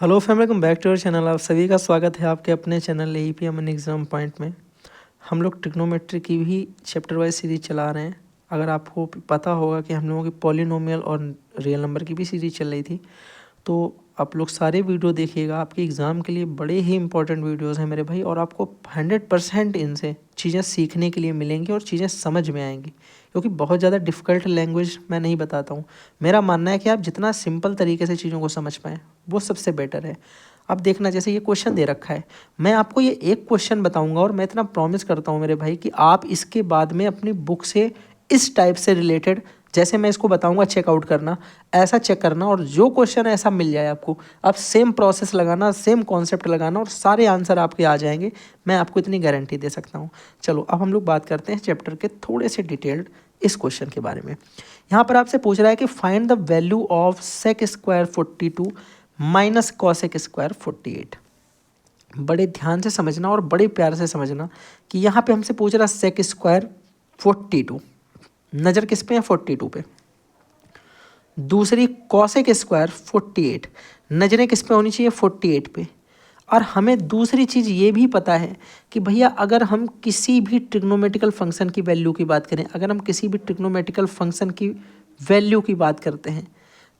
Hello family, welcome back to our channel. आप सभी का स्वागत है आपके अपने चैनल एईपीएम एग्ज़ाम पॉइंट में। हम लोग ट्रिग्नोमेट्री की भी चैप्टर वाइज सीरीज चला रहे हैं। अगर आपको पता होगा कि हम लोगों की पॉलिनोमियल और रियल नंबर की भी सीरीज चल रही थी, तो आप लोग सारे वीडियो देखिएगा। आपके एग्ज़ाम के लिए बड़े ही इंपॉर्टेंट वीडियोस हैं मेरे भाई, और आपको 100% इनसे चीज़ें सीखने के लिए मिलेंगी और चीज़ें समझ में आएंगी, क्योंकि बहुत ज़्यादा डिफ़िकल्ट लैंग्वेज मैं नहीं बताता हूँ। मेरा मानना है कि आप जितना सिंपल तरीके से चीज़ों को समझ पाएँ वो सबसे बेटर है। अब देखना, जैसे ये क्वेश्चन दे रखा है, मैं आपको ये एक क्वेश्चन बताऊंगा और मैं इतना प्रॉमिस करता हूँ मेरे भाई कि आप इसके बाद में अपनी बुक से इस टाइप से रिलेटेड, जैसे मैं इसको बताऊंगा चेकआउट करना, ऐसा चेक करना, और जो क्वेश्चन ऐसा मिल जाए आपको, आप सेम प्रोसेस लगाना, सेम कॉन्सेप्ट लगाना और सारे आंसर आपके आ जाएंगे। मैं आपको इतनी गारंटी दे सकता हूँ। चलो अब हम लोग बात करते हैं चैप्टर के थोड़े से डिटेल्ड इस क्वेश्चन के बारे में। यहाँ पर आपसे पूछ रहा है कि find the value of sec square 42 minus cosec square 48। बड़े ध्यान से समझना और बड़े प्यार से समझना कि यहाँ पे हमसे पूछ रहा सेक स्क्वायर 42, नज़र किस पे है? 42 पे। दूसरी कॉसेक स्क्वायर 48, नज़रें किस पे होनी चाहिए? 48 पे। और हमें दूसरी चीज़ ये भी पता है कि भैया अगर हम किसी भी ट्रिग्नोमेट्रिकल फंक्शन की वैल्यू की बात करें, अगर हम किसी भी ट्रिग्नोमेट्रिकल फंक्शन की वैल्यू की बात करते हैं,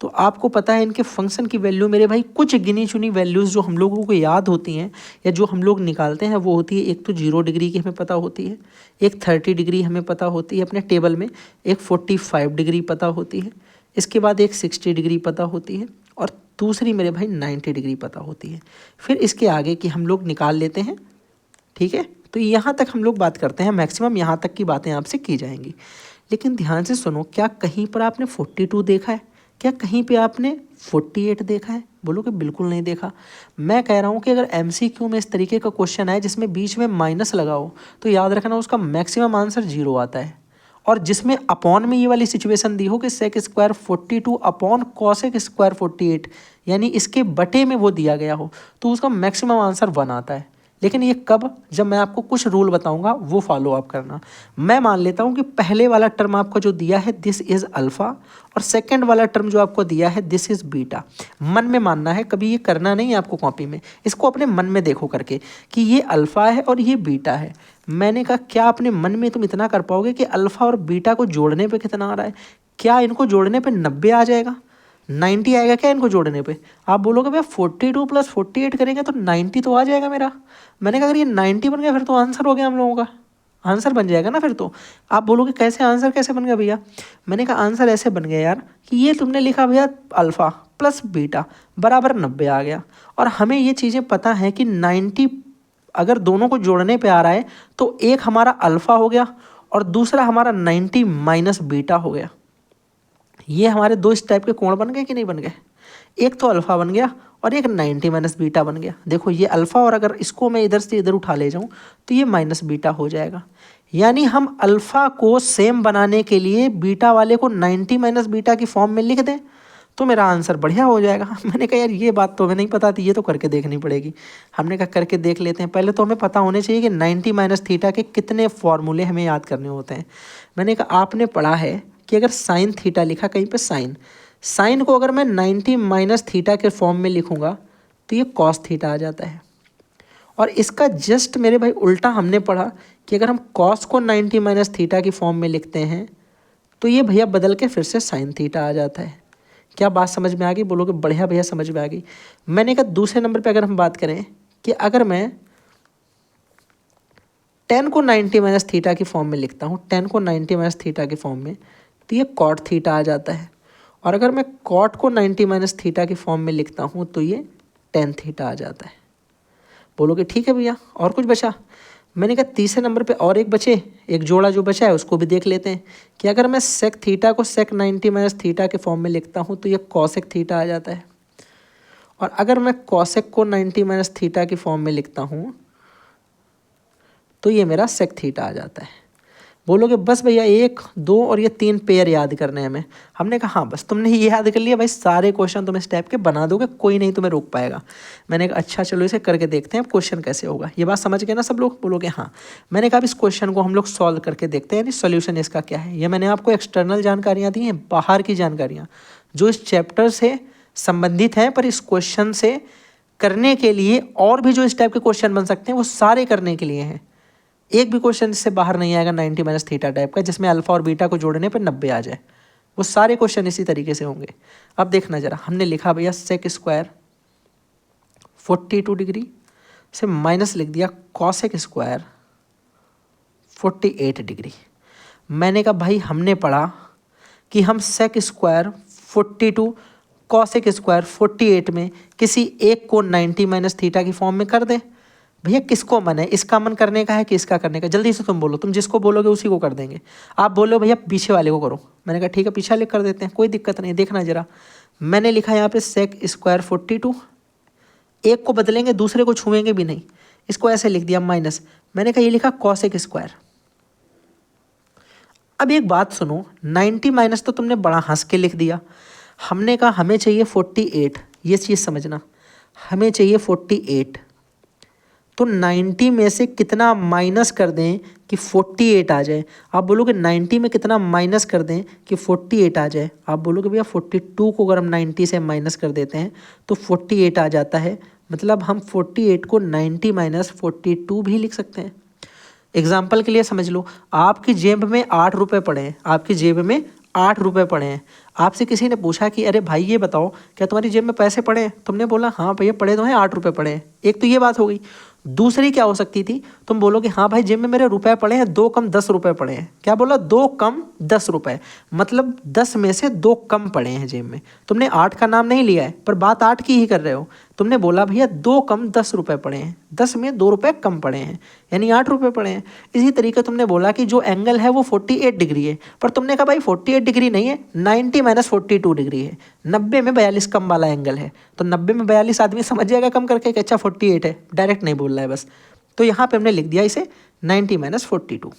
तो आपको पता है इनके फंक्शन की वैल्यू मेरे भाई कुछ गिनी चुनी वैल्यूज़ जो हम लोगों को याद होती हैं या जो हम लोग निकालते हैं वो होती है, एक तो 0 डिग्री की हमें पता होती है, एक 30 डिग्री हमें पता होती है अपने टेबल में, एक 45 डिग्री पता होती है, इसके बाद एक 60 डिग्री पता होती है, और दूसरी मेरे भाई 90 डिग्री पता होती है। फिर इसके आगे की हम लोग निकाल लेते हैं, ठीक है। तो यहाँ तक हम लोग बात करते हैं, मैक्सिमम यहाँ तक की बातें आपसे की जाएंगी। लेकिन ध्यान से सुनो, क्या कहीं पर आपने 42 देखा है? क्या कहीं पे आपने 48 देखा है? बोलो कि बिल्कुल नहीं देखा। मैं कह रहा हूँ कि अगर एमसीक्यू में इस तरीके का क्वेश्चन आए जिसमें बीच में माइनस लगाओ, तो याद रखना उसका मैक्सिमम आंसर 0 आता है। और जिसमें अपॉन में ये वाली सिचुएशन दी हो कि sec square 42 upon cosec square 48, यानी इसके बटे में वो दिया गया हो, तो उसका मैक्सिमम आंसर 1 आता है। लेकिन ये कब? जब मैं आपको कुछ रूल बताऊंगा वो फॉलो अप करना। मैं मान लेता हूँ कि पहले वाला टर्म आपको जो दिया है दिस इज़ अल्फ़ा, और सेकंड वाला टर्म जो आपको दिया है दिस इज़ बीटा। मन में मानना है, कभी ये करना नहीं है आपको कॉपी में, इसको अपने मन में देखो करके कि ये अल्फ़ा है और ये बीटा है। मैंने कहा क्या अपने मन में तुम इतना कर पाओगे कि अल्फ़ा और बीटा को जोड़ने पे कितना आ रहा है? क्या इनको जोड़ने पे 90 आ जाएगा? 90 आएगा क्या इनको जोड़ने पे? आप बोलोगे भैया 42 + 48 करेंगे तो 90 तो आ जाएगा मेरा। मैंने कहा अगर ये 90 बन गया फिर तो आंसर हो गया हम लोगों का, आंसर बन जाएगा ना फिर तो। आप बोलोगे कैसे आंसर कैसे बन गया भैया? मैंने कहा आंसर ऐसे बन गया यार कि ये तुमने लिखा भैया अल्फ़ा प्लस बीटा बराबर 90 आ गया। और हमें ये चीज़ें पता है कि 90 अगर दोनों को जोड़ने पे आ रहा है तो एक हमारा अल्फ़ा हो गया और दूसरा हमारा 90 माइनस बीटा हो गया। ये हमारे दो इस टाइप के कोण बन गए कि नहीं बन गए? एक तो अल्फ़ा बन गया और एक 90 माइनस बीटा बन गया। देखो ये अल्फ़ा, और अगर इसको मैं इधर से इधर उठा ले जाऊं तो ये माइनस बीटा हो जाएगा। यानी हम अल्फ़ा को सेम बनाने के लिए बीटा वाले को 90 माइनस बीटा की फॉर्म में लिख दें तो मेरा आंसर बढ़िया हो जाएगा। मैंने कहा यार ये बात तो हमें नहीं पता थी, ये तो करके देखनी पड़ेगी। हमने कहा करके देख लेते हैं। पहले तो हमें पता होने चाहिए कि 90 माइनस थीटा के कितने फॉर्मूले हमें याद करने होते हैं। मैंने कहा आपने पढ़ा है कि अगर साइन थीटा लिखा कहीं पे, साइन को अगर मैं 90 माइनस थीटा के फॉर्म में लिखूंगा तो ये कॉस थीटा आ जाता है। और इसका जस्ट मेरे भाई उल्टा हमने पढ़ा कि अगर हम कॉस को 90 माइनस थीटा की फॉर्म में लिखते हैं तो ये भैया बदल के फिर से साइन थीटा आ जाता है। क्या बात समझ में आ गई? बोलोगे बढ़िया भैया समझ में आ गई। मैंने कहा दूसरे नंबर पे अगर हम बात करें कि अगर मैं 10 को 90 माइनस थीटा की फॉर्म में लिखता हूँ, 10 को 90 माइनस थीटा की फॉर्म में, तो ये कॉट थीटा आ जाता है। और अगर मैं कॉट को 90 माइनस थीटा की फॉर्म में लिखता हूँ तो ये टेन थीटा आ जाता है। बोलोगे ठीक है भैया और कुछ बचा? मैंने कहा तीसरे नंबर पे और एक बचे, एक जोड़ा जो बचा है उसको भी देख लेते हैं कि अगर मैं सेक थीटा को सेक 90 माइनस थीटा के फॉर्म में लिखता हूँ तो ये कॉसेक थीटा आ जाता है। और अगर मैं कॉसेक को 90 माइनस थीटा की फॉर्म में लिखता हूँ तो ये मेरा सेक थीटा आ जाता है। बोलोगे बस भैया 1, 2 और ये 3 पेयर याद करने हैं हमें। हमने कहा हाँ बस तुमने ये याद कर लिया भाई, सारे क्वेश्चन तुम इस टाइप के बना दोगे, कोई नहीं तुम्हें रोक पाएगा। मैंने कहा अच्छा चलो इसे करके देखते हैं क्वेश्चन कैसे होगा। ये बात समझ गए ना सब लोग? बोलोगे हाँ। मैंने कहा अब इस क्वेश्चन को हम लोग सॉल्व करके देखते हैं, यानी सोल्यूशन इसका क्या है। ये मैंने आपको एक्सटर्नल जानकारियाँ दी हैं, बाहर की जानकारियाँ जो इस चैप्टर से संबंधित हैं पर इस क्वेश्चन से करने के लिए और भी जो इस टाइप के क्वेश्चन बन सकते हैं वो सारे करने के लिए हैं। एक भी क्वेश्चन इससे बाहर नहीं आएगा 90 माइनस थीटा टाइप का जिसमें अल्फा और बीटा को जोड़ने पर 90 आ जाए। वो सारे क्वेश्चन इसी तरीके से होंगे। अब देखना जरा, हमने लिखा भैया सेक स्क्वायर 42 डिग्री से माइनस लिख दिया कॉसेक स्क्वायर 48 डिग्री। मैंने कहा भाई हमने पढ़ा कि हम सेक स्क्वायर 42 कॉसेक स्क्वायर 48 में किसी एक को 90 माइनस थीटा की फॉर्म में कर दें। भैया किसको मन है, इसका मन करने का है कि इसका करने का? जल्दी से तुम बोलो, तुम जिसको बोलोगे उसी को कर देंगे। आप बोलो भैया पीछे वाले को करो, मैंने कहा ठीक है पीछे वाले कर देते हैं, कोई दिक्कत नहीं। देखना जरा, मैंने लिखा यहाँ पे सेक स्क्वायर 42, एक को बदलेंगे दूसरे को छुएंगे भी नहीं, इसको ऐसे लिख दिया माइनस, मैंने कहा ये लिखा कॉसेक स्क्वायर। अब एक बात सुनो, 90 माइनस तो तुमने बड़ा हंस के लिख दिया, हमने कहा हमें चाहिए 48, ये चीज़ समझना, हमें चाहिए 48, तो 90 में से कितना माइनस कर दें कि 48 आ जाए? आप बोलोगे 90 में कितना माइनस कर दें कि 48 आ जाए? आप बोलोगे भैया 42 को अगर हम 90 से माइनस कर देते हैं तो 48 आ जाता है, मतलब हम 48 को 90 माइनस 42 भी लिख सकते हैं। एग्जाम्पल के लिए समझ लो, आपकी जेब में 8 रुपये पड़े हैं, आपकी जेब में 8 रुपये पड़े हैं, आपसे किसी ने पूछा कि अरे भाई ये बताओ क्या तुम्हारी जेब में पैसे पड़े हैं? तुमने बोला हाँ भैया पड़े तो हैं, 8 रुपये पड़े हैं। एक तो ये बात हो गई। दूसरी क्या हो सकती थी, तुम बोलोगे हाँ भाई जेब में मेरे रुपए पड़े हैं, 2 कम 10 रुपये पड़े हैं। क्या बोला? 2 कम 10 रुपये, मतलब 10 में से 2 कम पड़े हैं जेब में। तुमने 8 का नाम नहीं लिया है पर बात 8 की ही कर रहे हो। तुमने बोला भैया 2 कम 10 रुपये पड़े हैं, 10 में 2 रुपये कम पड़े हैं, यानी 8 रुपये पड़े हैं। इसी तरीके तुमने बोला कि जो एंगल है वो 48 डिग्री है, पर तुमने कहा भाई 48 डिग्री नहीं है, 90 माइनस 42 डिग्री है, 90 में 42 कम वाला एंगल है। तो 90 में 42 आदमी समझ जाएगा कम करके कि अच्छा 48 है, डायरेक्ट नहीं बोल रहा है बस। तो यहाँ पे हमने लिख दिया इसे 90 माइनस 42।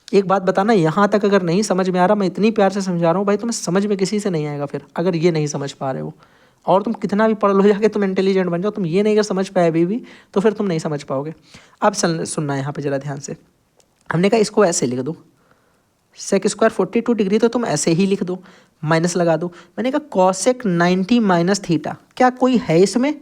एक बात बताना, यहाँ तक अगर नहीं समझ में आ रहा, मैं इतनी प्यार से समझा रहा हूँ भाई, तुम्हें समझ में किसी से नहीं आएगा फिर अगर ये नहीं समझ पा रहे हो। और तुम कितना भी पढ़ लो जाके तुम इंटेलिजेंट बन जाओ, तुम ये नहीं अगर समझ पाए अभी भी तो फिर तुम नहीं समझ पाओगे। अब सुनना यहाँ पे जरा ध्यान से, हमने कहा इसको ऐसे लिख दो, सेक स्क्वायर 42 डिग्री तो तुम ऐसे ही लिख दो, माइनस लगा दो। मैंने कहा कॉसेक 90 माइनस थीटा, क्या कोई है इसमें?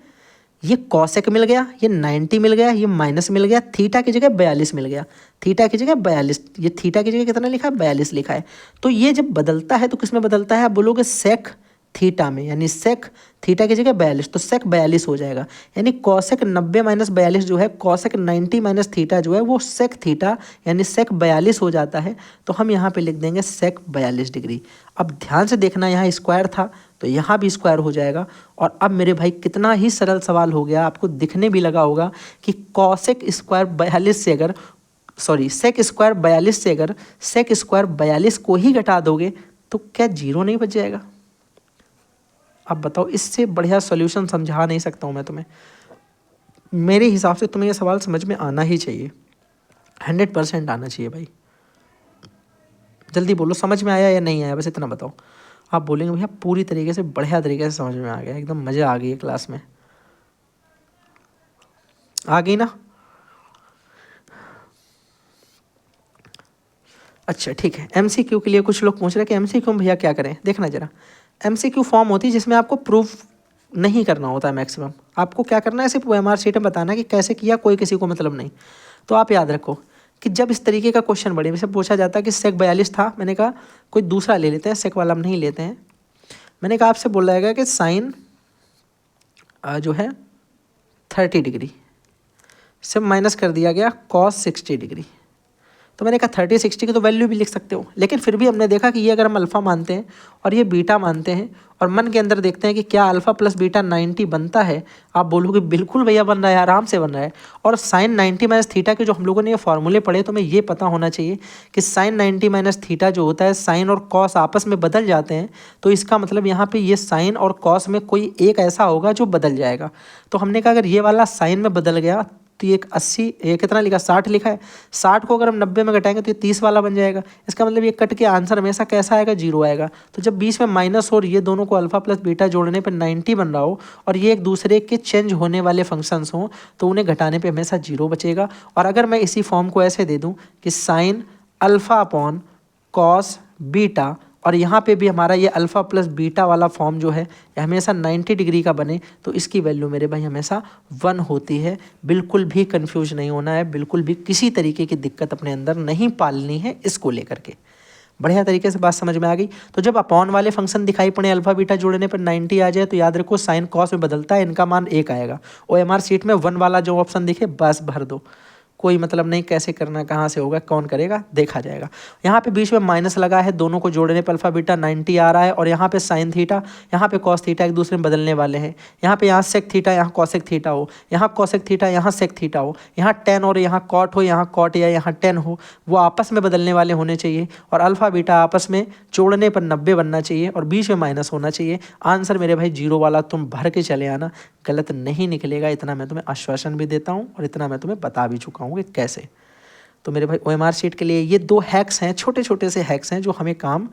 ये कॉसेक मिल गया, ये 90 मिल गया, ये माइनस मिल गया, थीटा की जगह 42 मिल गया, थीटा की जगह 42, ये थीटा की जगह कितना लिखा है? 42 लिखा है। तो ये जब बदलता है तो किस में बदलता है? आप बोलोगे सेक थीटा में, यानी सेक थीटा की जगह 42, तो सेक 42 हो जाएगा। यानी कॉसेक 90 माइनस 42 जो है, कॉसेक 90 माइनस थीटा जो है वो सेक थीटा यानी सेक 42 हो जाता है। तो हम यहाँ पे लिख देंगे सेक 42 डिग्री। अब ध्यान से देखना, यहाँ स्क्वायर था तो यहाँ भी स्क्वायर हो जाएगा। और अब मेरे भाई कितना ही सरल सवाल हो गया, आपको दिखने भी लगा होगा कि कॉसेक स्क्वायर 42 से अगर सेक स्क्वायर 42 से अगर सेक स्क्वायर 42 को ही घटा दोगे तो क्या जीरो नहीं बच जाएगा? अब बताओ, इससे बढ़िया सॉल्यूशन समझा नहीं सकता हूँ मैं तुम्हें। मेरे हिसाब से तुम्हें ये सवाल समझ में आना ही चाहिए, 100% आना चाहिए भाई। जल्दी बोलो समझ में आया या नहीं आया, बस इतना बताओ। आप बोलेंगे भैया पूरी तरीके से बढ़िया तरीके से समझ में आ गया, एकदम मज़ा आ गई है क्लास में, आ गई ना? अच्छा ठीक है। MCQ के लिए कुछ लोग पूछ रहे हैं कि MCQ में भैया क्या करें। देखना जरा, MCQ फॉर्म होती है जिसमें आपको प्रूफ नहीं करना होता है मैक्सिमम। आपको क्या करना है, सिर्फ OMR शीट में बताना कि कैसे किया, कोई किसी को मतलब नहीं। तो आप याद रखो कि जब इस तरीके का क्वेश्चन बने, जैसे पूछा जाता है कि सेक 42 था, मैंने कहा कोई दूसरा ले लेते हैं, सेक वाला हम नहीं लेते हैं। मैंने कहा आपसे बोला जाएगा कि साइन जो है 30 डिग्री से माइनस कर दिया गया कॉस 60 डिग्री। तो मैंने कहा 30 60 की तो वैल्यू भी लिख सकते हो, लेकिन फिर भी हमने देखा कि ये अगर हम अल्फ़ा मानते हैं और ये बीटा मानते हैं और मन के अंदर देखते हैं कि क्या अल्फ़ा प्लस बीटा 90 बनता है। आप बोलोगे बिल्कुल भैया बन रहा है, आराम से बन रहा है। और साइन 90 माइनस थीटा के जो हम लोगों ने ये फॉर्मूले पढ़े, तो हमें ये पता होना चाहिए कि साइन 90 माइनस थीटा जो होता है, साइन और कॉस आपस में बदल जाते हैं। तो इसका मतलब यहाँ पे ये साइन और कॉस में कोई एक ऐसा होगा जो बदल जाएगा। तो हमने कहा अगर ये वाला साइन में बदल गया तो ये 80, ये कितना लिखा 60 लिखा है, 60 को अगर हम 90 में घटाएंगे तो ये 30 वाला बन जाएगा। इसका मतलब ये कट के आंसर हमेशा कैसा आएगा? 0 आएगा। तो जब बीच में माइनस हो और ये दोनों को अल्फा प्लस बीटा जोड़ने पर 90 बन रहा हो और ये एक दूसरे के चेंज होने वाले फंक्शंस हों तो उन्हें घटाने पर हमेशा 0 बचेगा। और अगर मैं इसी फॉर्म को ऐसे दे दूँ कि sine alpha upon cos beta और यहाँ पे भी हमारा ये अल्फ़ा प्लस बीटा वाला फॉर्म जो है ये हमेशा 90 डिग्री का बने, तो इसकी वैल्यू मेरे भाई हमेशा 1 होती है। बिल्कुल भी कंफ्यूज नहीं होना है, बिल्कुल भी किसी तरीके की दिक्कत अपने अंदर नहीं पालनी है इसको लेकर के। बढ़िया तरीके से बात समझ में आ गई। तो जब अपॉन वाले फंक्शन दिखाई पड़े अल्फा बीटा जोड़ने पर 90 आ जाए तो याद रखो साइन कॉस में बदलता है, इनका मान 1 आएगा। OMR शीट में 1 वाला जो ऑप्शन दिखे बस भर दो, कोई मतलब नहीं कैसे करना, कहाँ से होगा, कौन करेगा, देखा जाएगा। यहाँ पे बीच में माइनस लगा है, दोनों को जोड़ने पर अल्फा बीटा 90 आ रहा है, और यहाँ पे साइन थीटा, यहाँ पे कॉस थीटा एक दूसरे में बदलने वाले हैं। यहाँ पे यहाँ सेक थीटा, यहाँ कॉसेक थीटा हो, यहाँ कॉसेक थीटा, यहाँ सेक थीटा हो, यहाँ टेन और यहाँ कॉट हो, यहाँ कॉट या यहाँ टेन हो, वो आपस में बदलने वाले होने चाहिए। और अल्फा बीटा आपस में जोड़ने पर 90 बनना चाहिए और बीच में माइनस होना चाहिए। आंसर मेरे भाई 0 वाला तुम भर के चले आना, गलत नहीं निकलेगा, इतना मैं तुम्हें आश्वासन भी देता हूँ और इतना मैं तुम्हें बता भी चुका हूँ कि कैसे। तो मेरे भाई OMR शीट के लिए ये 2 हैक्स हैं, छोटे छोटे से हैक्स हैं जो हमें काम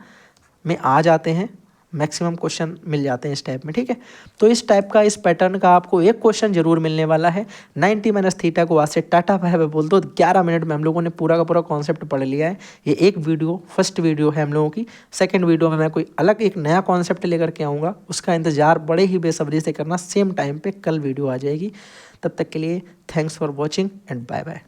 में आ जाते हैं, मैक्सिमम क्वेश्चन मिल जाते हैं इस टाइप में, ठीक है। तो इस टाइप का, इस पैटर्न का आपको एक क्वेश्चन जरूर मिलने वाला है। 90 माइनस थीटा को आज से टाटा बाय बाय बोल दो। 11 मिनट में हम लोगों ने पूरा का पूरा कॉन्सेप्ट पढ़ लिया है। ये एक वीडियो, फर्स्ट वीडियो है हम लोगों की। सेकंड वीडियो में मैं कोई अलग एक नया कॉन्सेप्ट लेकर के आऊँगा, उसका इंतजार बड़े ही बेसब्री से करना। सेम टाइम पे कल वीडियो आ जाएगी। तब तक के लिए thanks for watching and bye bye.